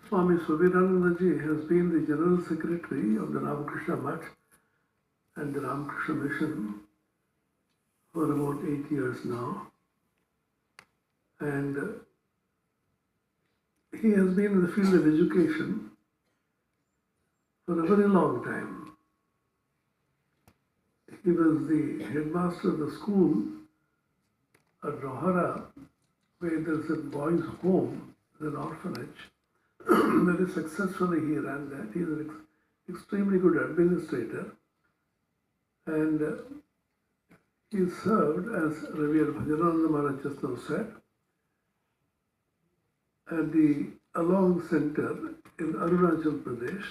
Swami Suviranandaji has been the General Secretary of the Ramakrishna Mutt and the Ramakrishna Mission for about 8 years now. And he has been in the field of education for a very long time. He was the headmaster of the school at Rohara, where there's a boys' home, an orphanage. Very successfully he ran that. He is an extremely good administrator. And he served, as Revered Bhajananda Maharaj just now said, at the Along Center in Arunachal Pradesh,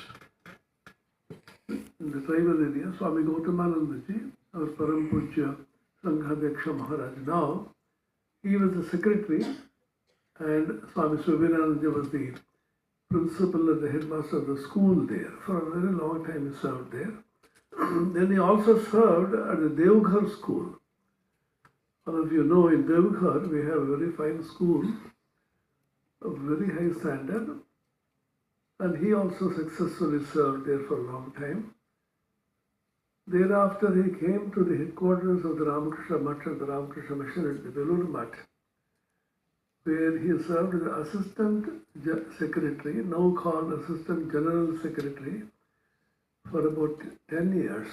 in the tribal area. Swami Gautamanandaji, our Param Pujya Sanghadyaksha Maharaj now, he was the secretary, and Swami Suviranandaji was the principal and the headmaster of the school there. For a very long time he served there. Then he also served at the Devghar school. All of you know in Devghar we have a very fine school of very high standard, and he also successfully served there for a long time. Thereafter he came to the headquarters of the Ramakrishna Mutt and the Ramakrishna Mission at the Belur Mutt, where he served as Assistant Secretary, now called Assistant General Secretary, for about 10 years.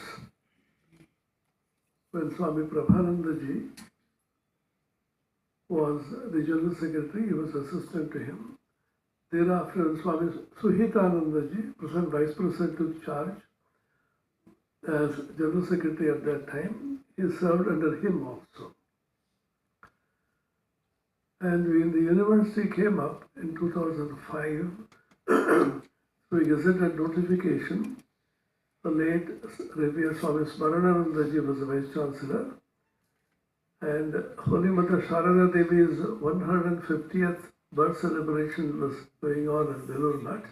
When Swami Prabhanandaji was the General Secretary, he was assistant to him. Thereafter, Swami Suhitanandaji, present Vice President took charge as General Secretary at that time. He served under him also. And when the university came up in 2005, through a gazetted notification, the late Revered Swami Smaranandaji was the Vice Chancellor, and Holy Mother Sharada Devi's 150th birth celebration was going on in Belur Mutt.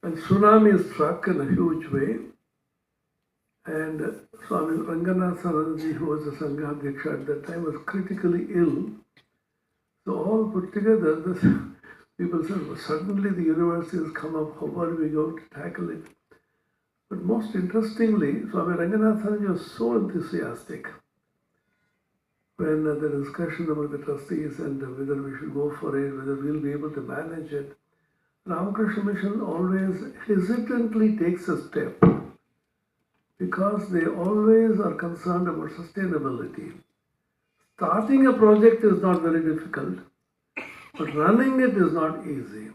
And tsunami struck in a huge way, and Swami Ranganathanandaji, who was the Sanghadyaksha at that time, was critically ill. So all put together, this, people said, well, suddenly the university has come up, how are we going to tackle it? But most interestingly, Swami Ranganathanandaji was so enthusiastic when the discussion among the trustees and whether we should go for it, whether we'll be able to manage it. Ramakrishna Mission always hesitantly takes a step because they always are concerned about sustainability. Starting a project is not very difficult, but running it is not easy.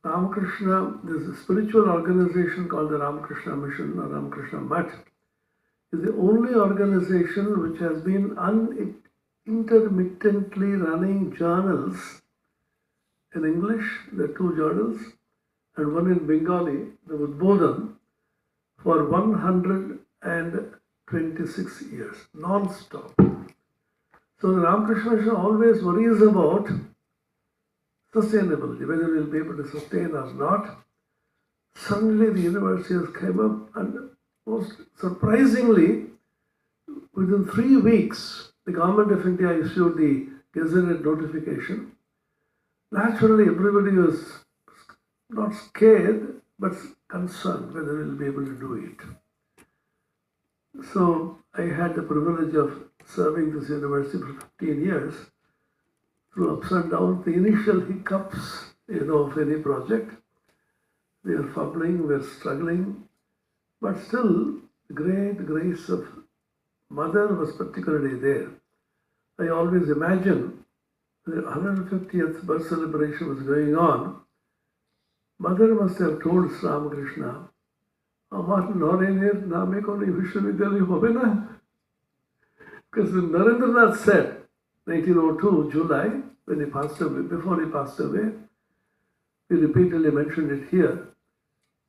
Ramakrishna, there's a spiritual organization called the Ramakrishna Mission or Ramakrishna Mutt, is the only organization which has been intermittently running journals in English. There are 2 journals, and one in Bengali, the Udbodhan, for 126 years, non-stop. So the Ramakrishna Mission always worries about sustainability, whether we'll be able to sustain or not. Suddenly the university has come up, and most surprisingly, within 3 weeks, the government of India issued the gazetted notification. Naturally, everybody was not scared, but concerned whether we'll be able to do it. So I had the privilege of serving this university for 15 years through ups and downs, the initial hiccups, of any project. We are fumbling, we are struggling, but still the great grace of Mother was particularly there. I always imagine the 150th birth celebration was going on. Mother must have told Sri Ramakrishna, "Amar Norener Name Koni Vishwavidyalaya hobe na?" Because Narendranath said, 1902 July, when he passed away, before he passed away, we repeatedly mentioned it here,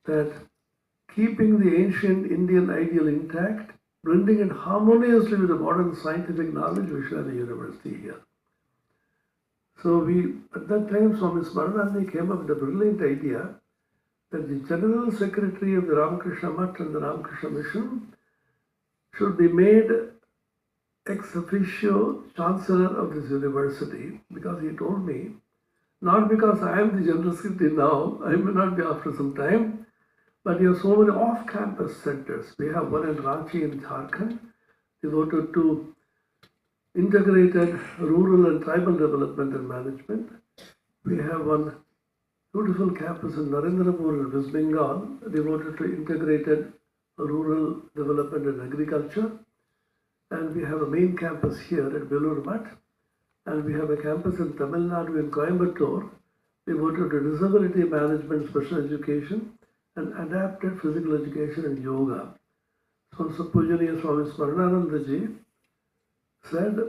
that keeping the ancient Indian ideal intact, blending it harmoniously with the modern scientific knowledge, we should have a university here. So at that time, Swami Smaranandaji came up with a brilliant idea that the General Secretary of the Ramakrishna Mutt and the Ramakrishna Mission should be made ex officio Chancellor of this university, because he told me Not because I am the General Secretary now, I may not be after some time, but you have so many off-campus centers. We have one in Ranchi in Jharkhand, devoted to integrated rural and tribal development and management. We have one beautiful campus in Narendrapur in West Bengal, devoted to integrated rural development and agriculture. And we have a main campus here at Belur Math. And we have a campus in Tamil Nadu in Coimbatore, devoted to disability management, special education, and adapted physical education and yoga. So Pujaniya Swami Smarananandaji said,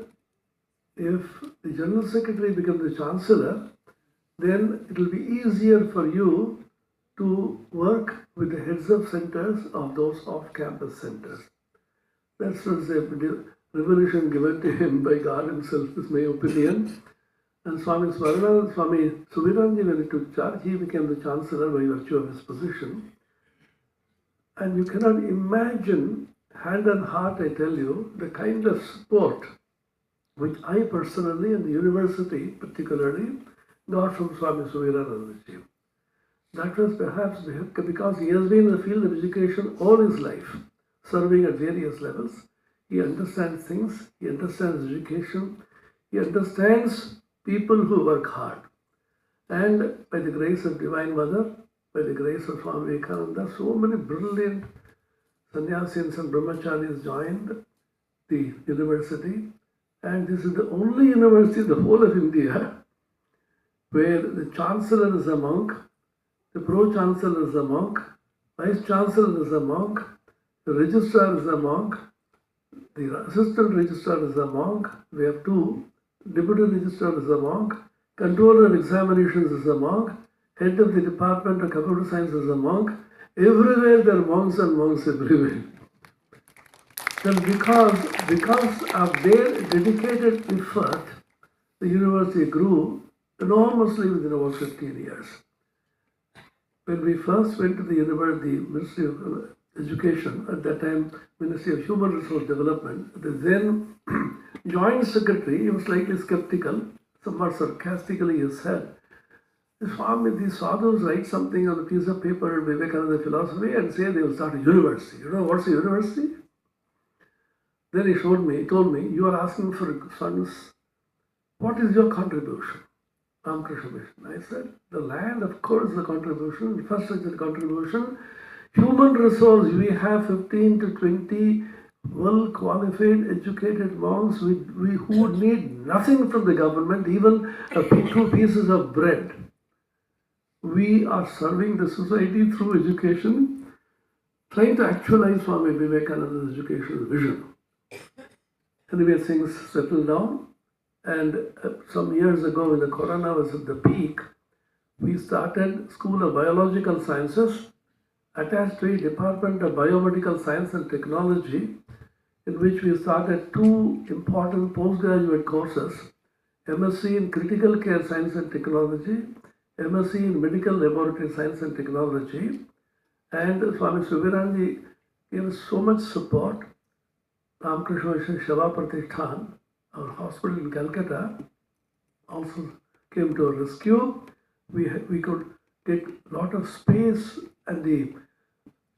if the General Secretary becomes the Chancellor, then it will be easier for you to work with the heads of centers of those off-campus centers. That was a revelation given to him by God himself, is my opinion. And Swami Smaranananda, Swami Suviranji, when he took charge, he became the Chancellor by virtue of his position. And you cannot imagine, hand on heart, I tell you, the kind of support which I personally and the university particularly got from Swami Suviranandaji. That was perhaps because he has been in the field of education all his life, serving at various levels. He understands things, he understands education, he understands people who work hard. And by the grace of Divine Mother, by the grace of Swami Vivekananda, so many brilliant sannyasins and brahmacharis joined the university. And this is the only university in the whole of India where the Chancellor is a monk, the Pro-Chancellor is a monk, Vice-Chancellor is a monk, the Registrar is a monk, the Assistant Registrar is a monk, we have two, Deputy Registrar is a monk, Controller of Examinations is a monk, Head of the Department of Computer Science is a monk. Everywhere there are monks and monks everywhere. Then because of their dedicated effort, the university grew enormously within about 15 years. When we first went to the university, Ministry of Education, at that time Ministry of Human Resource Development, the then Joint Secretary, he was slightly skeptical, somewhat sarcastically he said, these sadhus write something on a piece of paper in Vivekananda philosophy and say they will start a university. You know what's a university? Then he told me, you are asking for funds. What is your contribution? Ramakrishna Mission. I said, the land, of course, the contribution, infrastructure contribution, human resource, we have 15 to 20 well-qualified, educated monks who need nothing from the government, even two pieces of bread. We are serving the society through education, trying to actualize Swami Vivekananda's educational vision. Anyway, things settled down, and some years ago when the corona was at the peak, we started School of Biological Sciences, attached to a Department of Biomedical Science and Technology, in which we started two important postgraduate courses, MSc in Critical Care Science and Technology, MSc in Medical Laboratory Science and Technology. And Swami Suviranji gave us so much support. Ramakrishna Mission Shava Pratishthan, our hospital in Calcutta, also came to our rescue. We could get a lot of space and the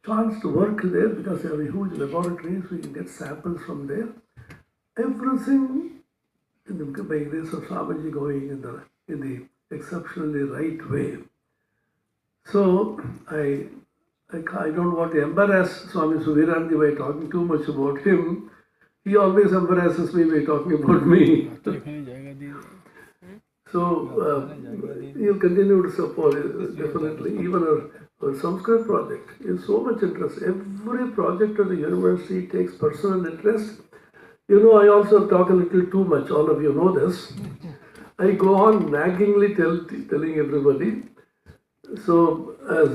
chance to work there because they have a huge laboratory, so we can get samples from there. Everything by grace of Swamiji going in the exceptionally right way. So I don't want to embarrass Swami Suviranji by talking too much about him. He always embarrasses me by talking about me. So he'll continue to support it, definitely. Even our Sanskrit project is so much interest. Every project of the university takes personal interest. You know, I also talk a little too much. All of you know this. I go on naggingly telling everybody. So, as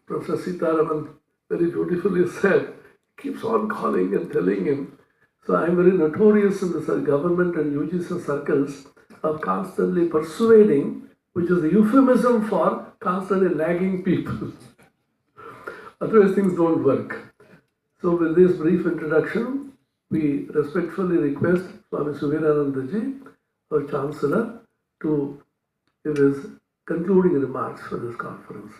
Professor Sitaraman very beautifully said, keeps on calling and telling him. So, I'm very notorious in the government and UGC circles of constantly persuading, which is a euphemism for constantly nagging people. Otherwise, things don't work. So, with this brief introduction, we respectfully request Swami Suviranandaji, our Chancellor, to give his concluding remarks for this conference.